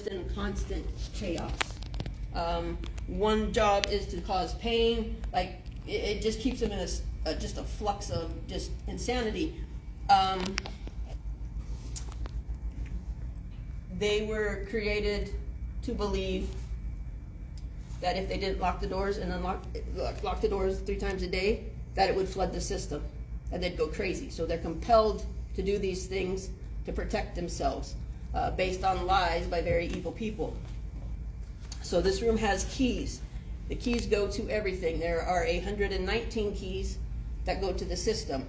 in constant chaos. One job is to cause pain, like it just keeps them in just a flux of just insanity. They were created to believe that if they didn't lock the doors and lock the doors 3 times a day, that it would flood the system and they'd go crazy. So they're compelled to do these things to protect themselves, based on lies by very evil people. So this room has keys. The keys go to everything. There are 119 keys that go to the system.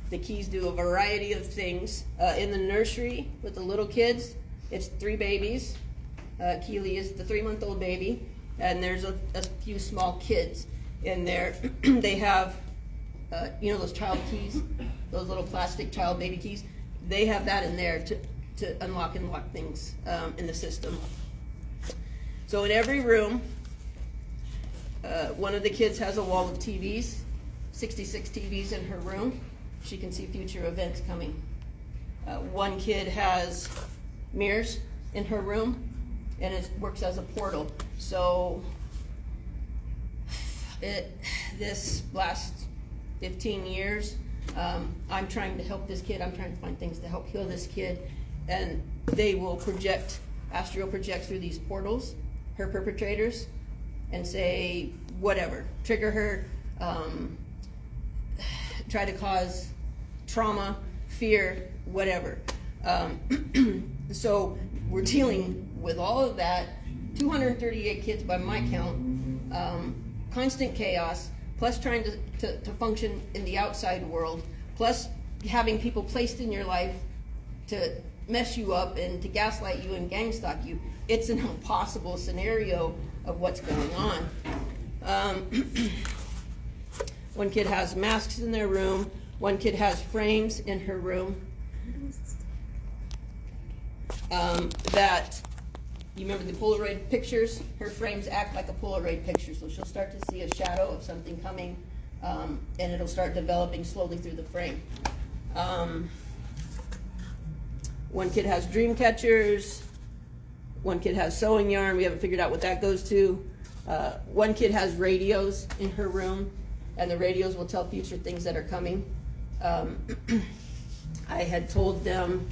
The keys do a variety of things. In the nursery with the little kids, it's 3 babies. Keely is the 3-month-old baby, and there's a few small kids in there. They have, those child keys, those little plastic child baby keys. They have that in there to unlock and lock things in the system. So in every room, one of the kids has a wall of TVs, 66 TVs in her room. She can see future events coming. One kid has mirrors in her room, and it works as a portal. So this last 15 years, I'm trying to help this kid. I'm trying to find things to help heal this kid, and they will astral project through these portals, her perpetrators, and say whatever, trigger her, try to cause trauma, fear, whatever. So we're dealing with all of that. 238 kids by my count, constant chaos, plus trying to function in the outside world, plus having people placed in your life to mess you up and to gaslight you and gang stalk you. It's an impossible scenario of what's going on. One kid has masks in their room. One kid has frames in her room that, you remember the Polaroid pictures? Her frames act like a Polaroid picture, so she'll start to see a shadow of something coming, and it'll start developing slowly through the frame. One kid has dream catchers. One kid has sewing yarn. We haven't figured out what that goes to. One kid has radios in her room, and the radios will tell future things that are coming. I had told them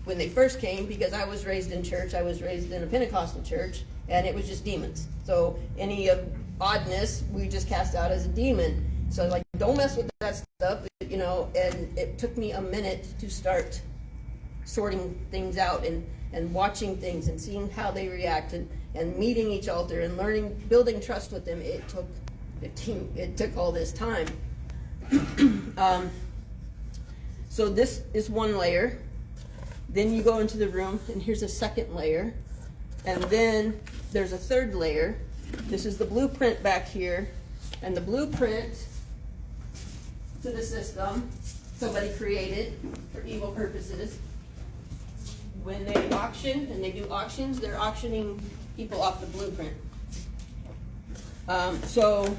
when they first came, because I was raised in church, I was raised in a Pentecostal church, and it was just demons. So any oddness, we just cast out as a demon. So like, don't mess with that stuff, and it took me a minute to start sorting things out and watching things and seeing how they react and meeting each altar and learning, building trust with them. It took all this time. So this is one layer. Then you go into the room, and here's a second layer. And then there's a third layer. This is the blueprint back here. And the blueprint to the system, somebody created for evil purposes. When they auction, and they do auctions, they're auctioning people off the blueprint. So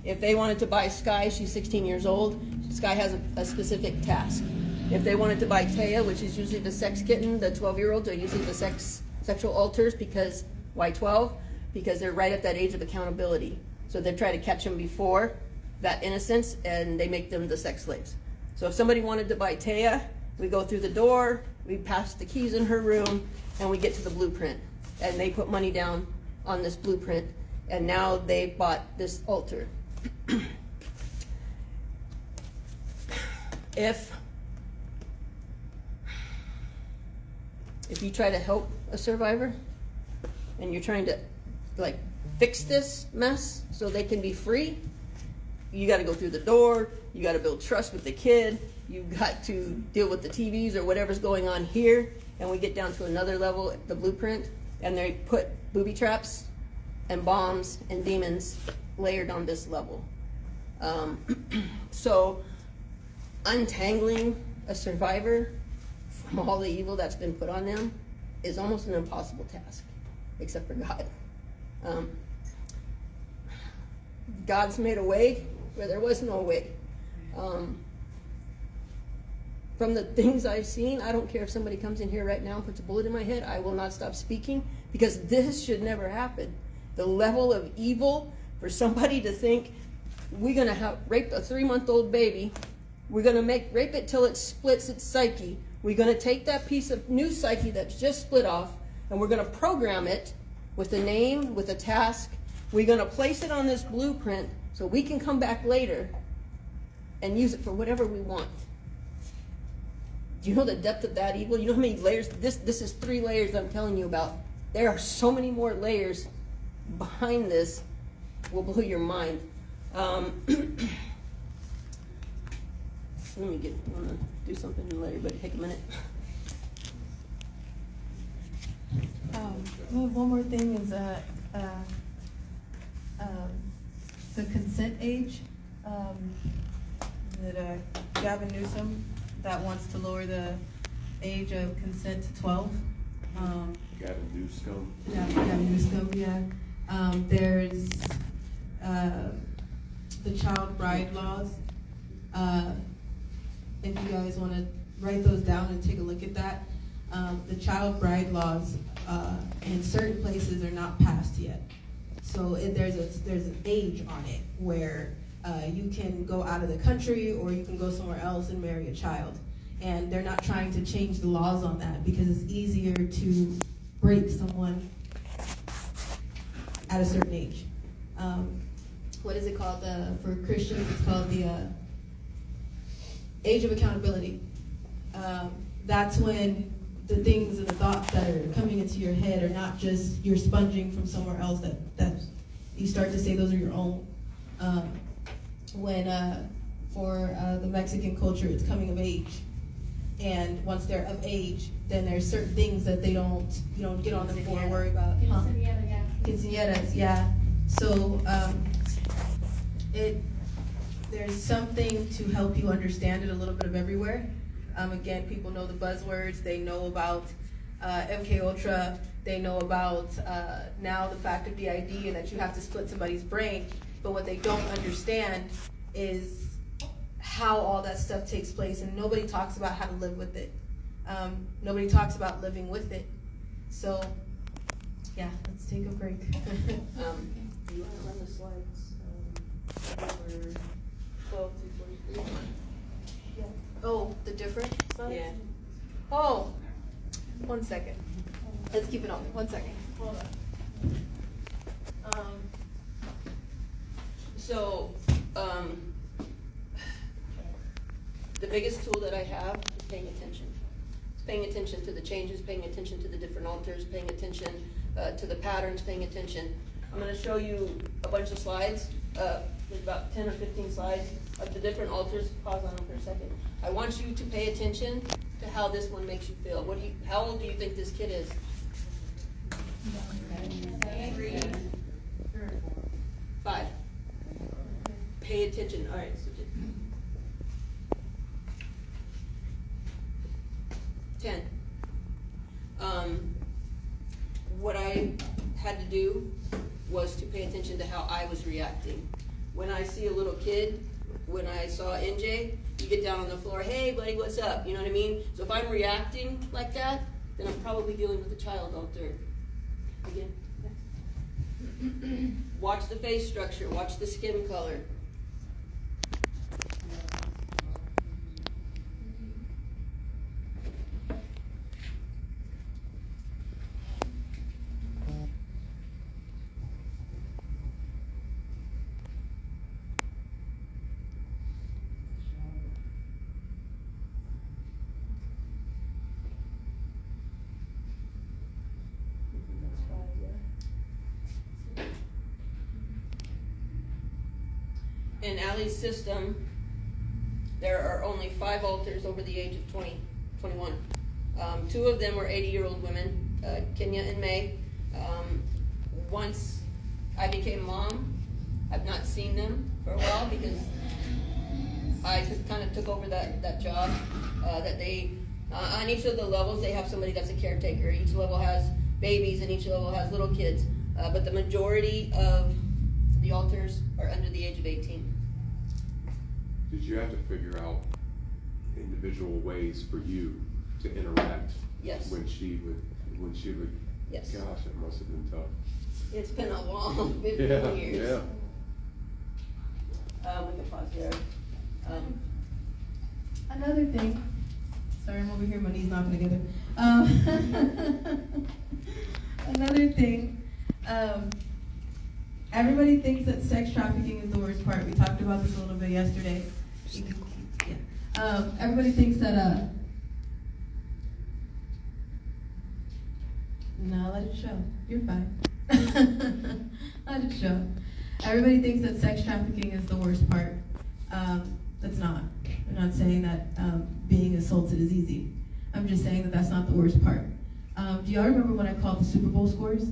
if they wanted to buy Sky, she's 16 years old, Sky has a specific task. If they wanted to buy Taya, which is usually the sex kitten, the 12-year-olds are usually the sexual alters, because why 12? Because they're right at that age of accountability. So they try to catch them before that innocence, and they make them the sex slaves. So if somebody wanted to buy Taya, we go through the door, we pass the keys in her room, and we get to the blueprint. And they put money down on this blueprint, and now they bought this altar. If you try to help a survivor and you're trying to fix this mess so they can be free, you got to go through the door, you got to build trust with the kid, you've got to deal with the TVs or whatever's going on here, and we get down to another level, the blueprint, and they put booby traps and bombs and demons layered on this level. So untangling a survivor from all the evil that's been put on them is almost an impossible task, except for God. God's made a way where there was no way. from the things I've seen, I don't care if somebody comes in here right now and puts a bullet in my head, I will not stop speaking, because this should never happen. The level of evil for somebody to think we're going to have rape a 3-month-old baby, we're going to rape it till it splits its psyche, we're going to take that piece of new psyche that's just split off, and we're going to program it with a name, with a task, we're going to place it on this blueprint so we can come back later and use it for whatever we want. Do you know the depth of that evil? You know how many layers? This is 3 layers I'm telling you about. There are so many more layers behind this. Will blow your mind. Let me I want to do something and let everybody take a minute. One more thing is the consent age. Gavin Newsom that wants to lower the age of consent to 12. Gavin Newsom. Yeah, Gavin Newsom. Yeah. There's the child bride laws. If you guys want to write those down and take a look at that, the child bride laws in certain places are not passed yet. So there's an age on it where you can go out of the country or you can go somewhere else and marry a child. And they're not trying to change the laws on that because it's easier to break someone at a certain age. What is it called? For Christians, it's called the age of accountability. That's when the things and the thoughts that are coming into your head are not just you're sponging from somewhere else that you start to say those are your own. For the Mexican culture, it's coming of age. And once they're of age, then there's certain things that you don't get on them for or worry about. Quinceañeras, yeah. So there's something to help you understand it a little bit of everywhere. Again, people know the buzzwords. They know about MK Ultra. They know about now the fact of DID and that you have to split somebody's brain. But what they don't understand is how all that stuff takes place, and nobody talks about how to live with it. Nobody talks about living with it. So, yeah, let's take a break. Do you want to run the slides? Number 12 through 43. Yeah. Oh, the different slides? Yeah. Oh, 1 second. Let's keep it on. 1 second. Hold on. The biggest tool that I have is paying attention. It's paying attention to the changes, paying attention to the different altars, paying attention to the patterns, paying attention. I'm going to show you a bunch of slides. There's about 10 or 15 slides of the different altars. Pause on them for a second. I want you to pay attention to how this one makes you feel. How old do you think this kid is? 5. Pay attention. All right. So 10. What I had to do was to pay attention to how I was reacting. When I see a little kid, when I saw NJ, you get down on the floor, hey buddy, what's up? You know what I mean? So if I'm reacting like that, then I'm probably dealing with a child altar. Again. Watch the face structure, watch the skin color. In Ali's system, there are only 5 altars over the age of 21. 2 of them were 80-year-old women, Kenya and May. Once I became mom, I've not seen them for a while because I just kind of took over that job. That they, on each of the levels, they have somebody that's a caretaker. Each level has babies and each level has little kids. But the majority of the altars are under the age of 18. Did you have to figure out in individual ways for you to interact. Yes. When she would, Yes. gosh, it must have been tough. It's been a long 15 Yeah, years. yeah. We can pause there. Another thing, sorry, I'm over here, my knees knocking together. Another thing, everybody thinks that sex trafficking is the worst part. We talked about this a little bit yesterday. Yeah. Everybody thinks that, no, let it show. You're fine. Let it show. Everybody thinks that sex trafficking is the worst part. That's not. I'm not saying that being assaulted is easy. I'm just saying that that's not the worst part. Do y'all remember when I called the Super Bowl scores?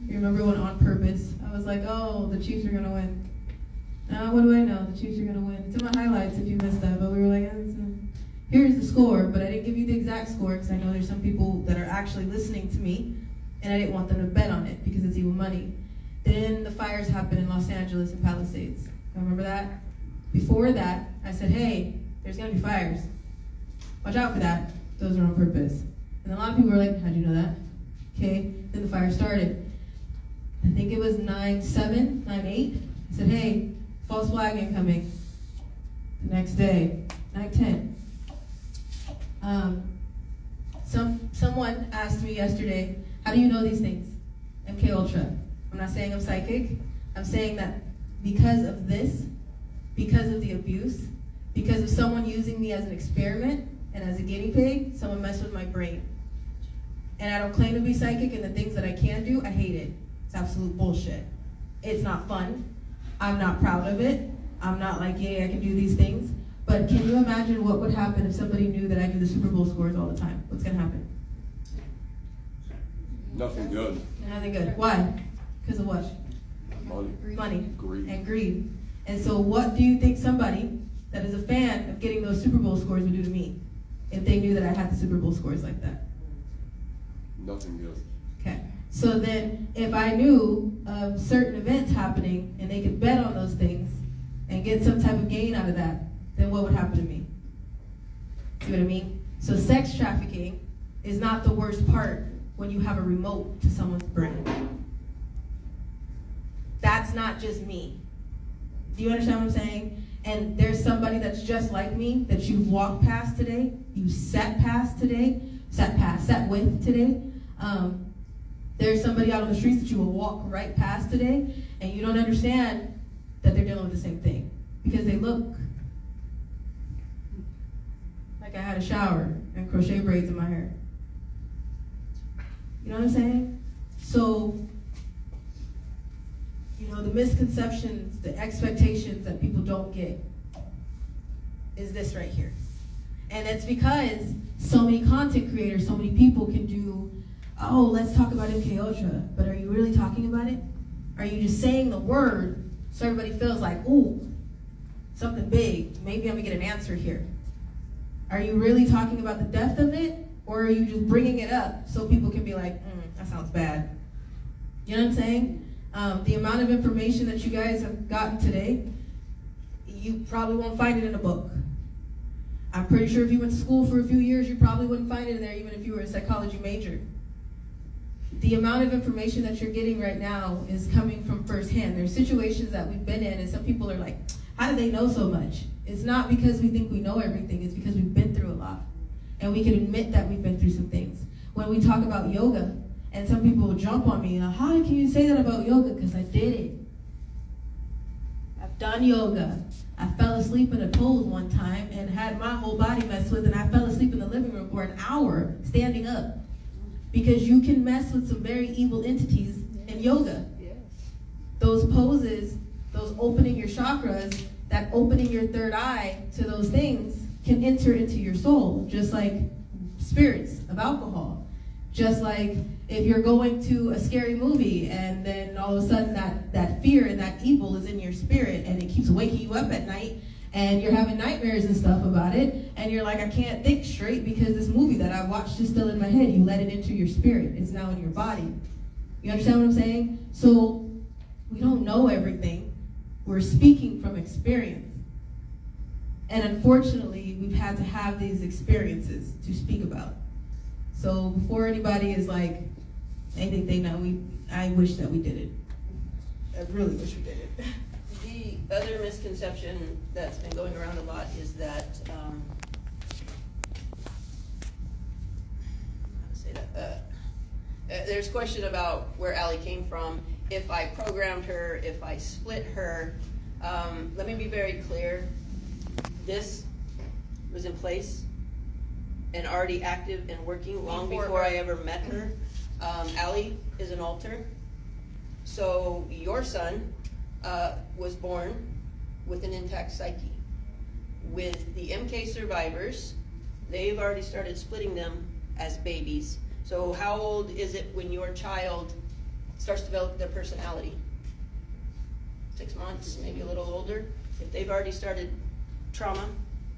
You remember when on purpose I was like, oh, the Chiefs are gonna win. Now what do I know? The Chiefs are gonna win. It's in my highlights if you missed that, but we were like, here's the score, but I didn't give you the exact score because I know there's some people that are actually listening to me, and I didn't want them to bet on it because it's evil money. Then the fires happened in Los Angeles and Palisades. Y'all remember that? Before that, I said, hey, there's gonna be fires. Watch out for that. Those are on purpose. And a lot of people were like, how'd you know that? Okay, then the fire started. I think it was 9/7, 9/8. I said, hey, false flag incoming. The next day, 9/10. Someone asked me yesterday, how do you know these things? MK Ultra. I'm not saying I'm psychic. I'm saying that because of this, because of the abuse, because of someone using me as an experiment and as a guinea pig, someone messed with my brain. And I don't claim to be psychic, and the things that I can do, I hate it. It's absolute bullshit. It's not fun. I'm not proud of it. I'm not like, yay, I can do these things. But can you imagine what would happen if somebody knew that I do the Super Bowl scores all the time? What's gonna happen? Nothing good. Nothing good. Why? Because of what? Money. Greed. And greed. And so what do you think somebody that is a fan of getting those Super Bowl scores would do to me if they knew that I had the Super Bowl scores like that? Nothing good. Okay. So then if I knew of certain events happening and they could bet on those things and get some type of gain out of that, then what would happen to me? See what I mean? So sex trafficking is not the worst part when you have a remote to someone's brain. That's not just me. Do you understand what I'm saying? And there's somebody that's just like me that you walked past today, you sat with today. There's somebody out on the streets that you will walk right past today, and you don't understand that they're dealing with the same thing because they look like I had a shower and crochet braids in my hair. You know what I'm saying? So, you know, the misconceptions, the expectations that people don't get is this right here. And it's because so many content creators, so many people can do, oh, let's talk about MK Ultra, but are you really talking about it? Are you just saying the word so everybody feels like, ooh, something big, maybe I'm gonna get an answer here? Are you really talking about the depth of it, or are you just bringing it up so people can be like, that sounds bad? You know what I'm saying? The amount of information that you guys have gotten today, you probably won't find it in a book. I'm pretty sure if you went to school for a few years, you probably wouldn't find it in there even if you were a psychology major. The amount of information that you're getting right now is coming from firsthand. There's situations that we've been in, and some people are like, how do they know so much? It's not because we think we know everything, it's because we've been through a lot. And we can admit that we've been through some things. When we talk about yoga, and some people will jump on me, how can you say that about yoga? Because I did it. I've done yoga. I fell asleep in a pose one time and had my whole body messed with, and I fell asleep in the living room for an hour standing up. Because you can mess with some very evil entities in yoga. Yes. Those poses, those opening your chakras, that opening your third eye to those things can enter into your soul, just like spirits of alcohol. Just like if you're going to a scary movie and then all of a sudden that fear and that evil is in your spirit and it keeps waking you up at night and you're having nightmares and stuff about it and you're like, I can't think straight because this movie that I watched is still in my head. You let it into your spirit. It's now in your body. You understand what I'm saying? So we don't know everything. We're speaking from experience. And unfortunately, we've had to have these experiences to speak about. So before anybody is like, I think they know, I wish that we did it. I really wish we did it. The other misconception that's been going around a lot is that, how to say that, there's question about where Allie came from, if I programmed her, if I split her. Let me be very clear. This was in place and already active and working long before I ever met her. Allie is an alter. So your son was born with an intact psyche. With the MK survivors, they've already started splitting them as babies. So how old is it when your child starts to develop their personality? 6 months, maybe a little older. If they've already started trauma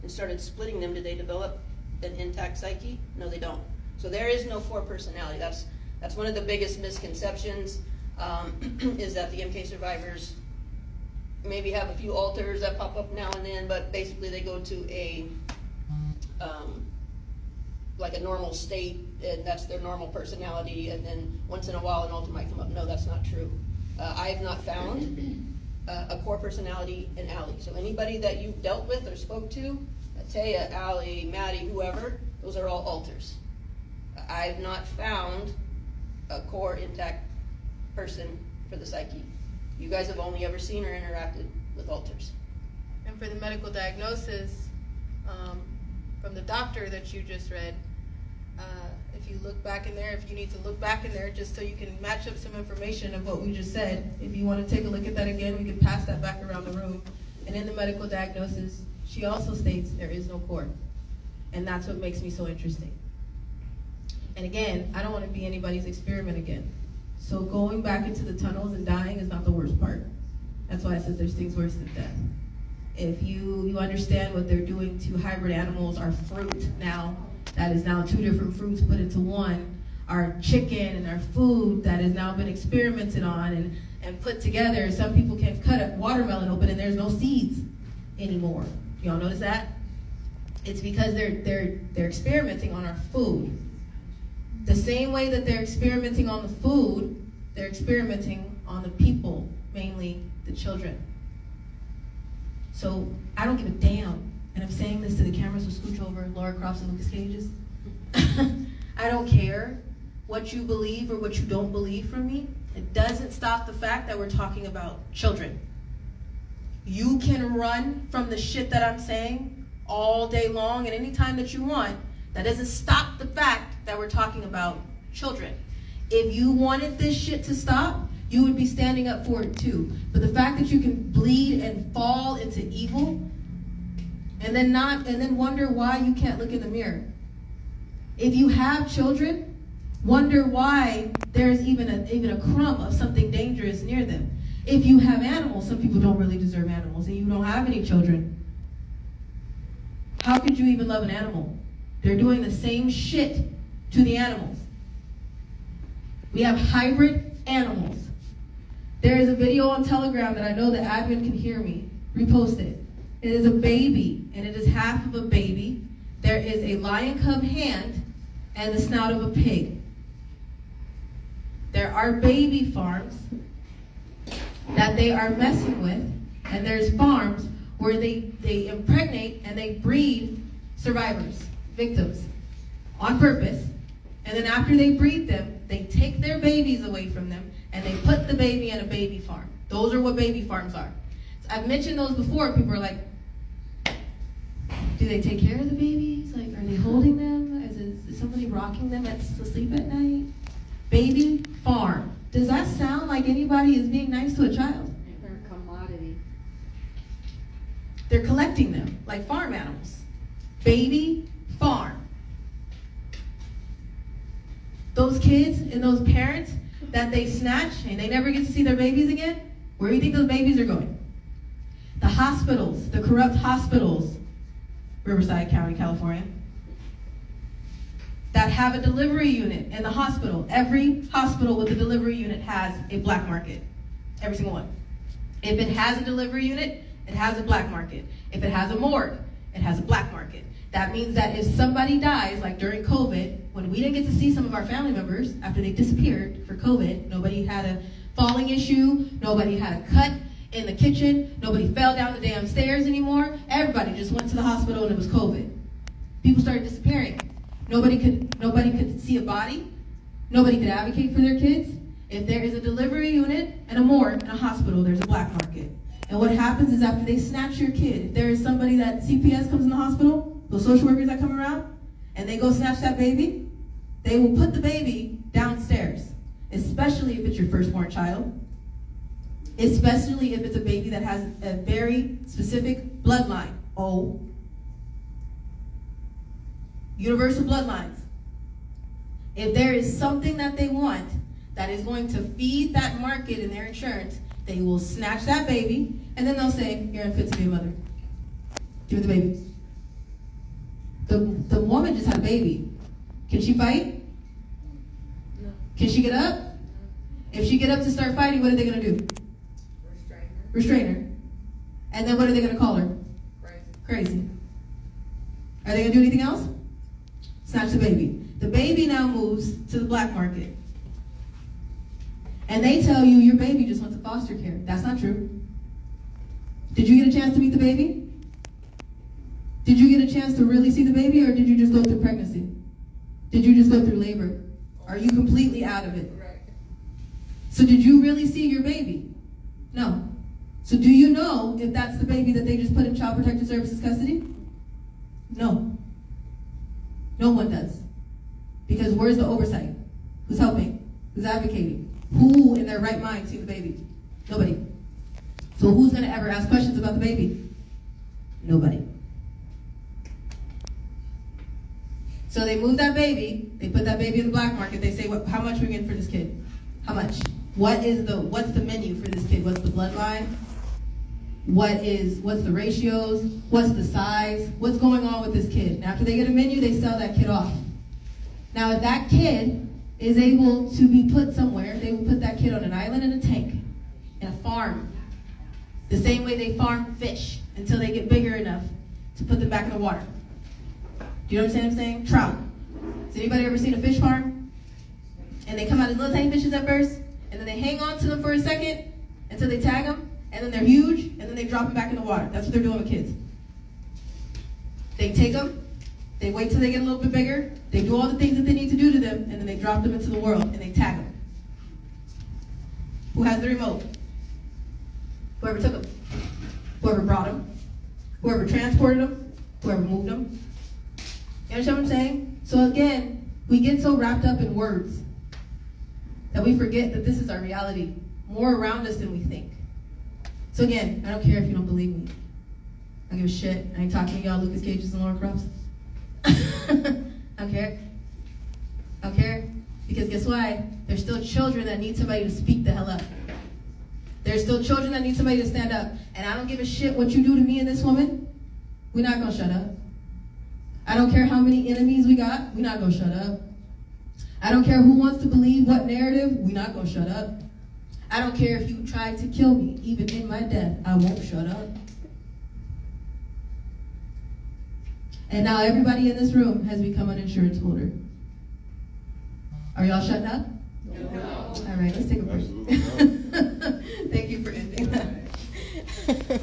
and started splitting them, do they develop an intact psyche? No, they don't. So there is no core personality. That's one of the biggest misconceptions, is that the MK survivors maybe have a few alters that pop up now and then, but basically they go to a like a normal state, and that's their normal personality, and then once in a while an alter might come up. No, that's not true. I have not found a core personality in Allie. So anybody that you've dealt with or spoke to, Taya, Allie, Maddie, whoever, those are all alters. I've not found a core intact person for the psyche. You guys have only ever seen or interacted with alters. And for the medical diagnosis, from the doctor that you just read, if you look back in there, if you need to look back in there just so you can match up some information of what we just said, if you want to take a look at that again, we can pass that back around the room. And in the medical diagnosis, she also states there is no core. And that's what makes me so interesting. And again, I don't want to be anybody's experiment again. So going back into the tunnels and dying is not the worst part. That's why I said there's things worse than death. If you understand what they're doing to hybrid animals, our fruit now, that is now 2 different fruits put into one, our chicken and our food that has now been experimented on and put together. Some people can cut a watermelon open and there's no seeds anymore. Y'all notice that? It's because they're experimenting on our food. The same way that they're experimenting on the food, they're experimenting on the people, mainly the children. So I don't give a damn, and I'm saying this to the cameras who scooch over, Laura Crofts and Lucas Cages. I don't care what you believe or what you don't believe from me. It doesn't stop the fact that we're talking about children. You can run from the shit that I'm saying all day long and any time that you want. That doesn't stop the fact that we're talking about children. If you wanted this shit to stop, you would be standing up for it too. But the fact that you can bleed and fall into evil and then wonder why you can't look in the mirror. If you have children, wonder why there's even a crumb of something dangerous near them. If you have animals, some people don't really deserve animals, and you don't have any children, how could you even love an animal? They're doing the same shit to the animals. We have hybrid animals. There is a video on Telegram that I know the admin can hear me. Repost it. It is a baby, and it is half of a baby. There is a lion cub hand and the snout of a pig. There are baby farms that they are messing with, and there's farms where they impregnate and they breed survivors, victims, on purpose. And then after they breed them, they take their babies away from them and they put the baby in a baby farm. Those are what baby farms are. So I've mentioned those before. People are like, do they take care of the babies? Like, are they holding them? Is somebody rocking them to sleep at night? Baby farm. Does that sound like anybody is being nice to a child? They're a commodity. They're collecting them like farm animals. Baby farm. Those kids and those parents that they snatch and they never get to see their babies again, where do you think those babies are going? The hospitals, the corrupt hospitals, Riverside County, California, that have a delivery unit in the hospital. Every hospital with a delivery unit has a black market. Every single one. If it has a delivery unit, it has a black market. If it has a morgue, it has a black market. That means that if somebody dies, like during COVID, when we didn't get to see some of our family members after they disappeared for COVID, nobody had a falling issue, nobody had a cut in the kitchen, nobody fell down the damn stairs anymore, everybody just went to the hospital and it was COVID. People started disappearing. Nobody could see a body, nobody could advocate for their kids. If there is a delivery unit and a morgue in a hospital, there's a black market. And what happens is after they snatch your kid, if there is somebody that CPS comes in the hospital, those social workers that come around, and they go snatch that baby, they will put the baby downstairs, especially if it's your firstborn child, especially if it's a baby that has a very specific bloodline. Oh, universal bloodlines. If there is something that they want that is going to feed that market in their insurance, they will snatch that baby, and then they'll say, you're unfit to be a mother. Give me the baby. The woman just had a baby. Can she fight? No. Can she get up? If she get up to start fighting, what are they going to do? Restrain her. And then what are they going to call her? Crazy. Are they going to do anything else? Snatch the baby. The baby now moves to the black market. And they tell you your baby just went to foster care. That's not true. Did you get a chance to meet the baby? Did you get a chance to really see the baby, or did you just go through pregnancy? Did you just go through labor? Are you completely out of it? Right. So did you really see your baby? No. So do you know if that's the baby that they just put in Child Protective Services custody? No. No one does. Because where's the oversight? Who's helping? Who's advocating? Who in their right mind see the baby? Nobody. So who's going to ever ask questions about the baby? Nobody. So they move that baby, they put that baby in the black market, they say, how much are we getting for this kid? How much? What's the menu for this kid? What's the bloodline? What's the ratios? What's the size? What's going on with this kid? And after they get a menu, they sell that kid off. Now, if that kid is able to be put somewhere, they will put that kid on an island in a tank, in a farm. The same way they farm fish until they get bigger enough to put them back in the water. Do you understand what I'm saying? Trout. Has anybody ever seen a fish farm? And they come out as little tiny fishes at first, and then they hang on to them for a second until they tag them, and then they're huge, and then they drop them back in the water. That's what they're doing with kids. They take them, they wait till they get a little bit bigger, they do all the things that they need to do to them, and then they drop them into the world, and they tag them. Who has the remote? Whoever took them. Whoever brought them. Whoever transported them. Whoever moved them. You understand what I'm saying? So again, we get so wrapped up in words that we forget that this is our reality, more around us than we think. So again, I don't care if you don't believe me. I don't give a shit. I ain't talking to y'all Lucas Cages and Laura Crofts. I don't care. I don't care. Because guess what? There's still children that need somebody to speak the hell up. There's still children that need somebody to stand up. And I don't give a shit what you do to me and this woman. We're not gonna shut up. I don't care how many enemies we got, we're not gonna shut up. I don't care who wants to believe what narrative, we're not gonna shut up. I don't care if you tried to kill me, even in my death, I won't shut up. And now everybody in this room has become an insurance holder. Are y'all shutting up? No. All right, let's take a break. Absolutely not. Thank you for ending that.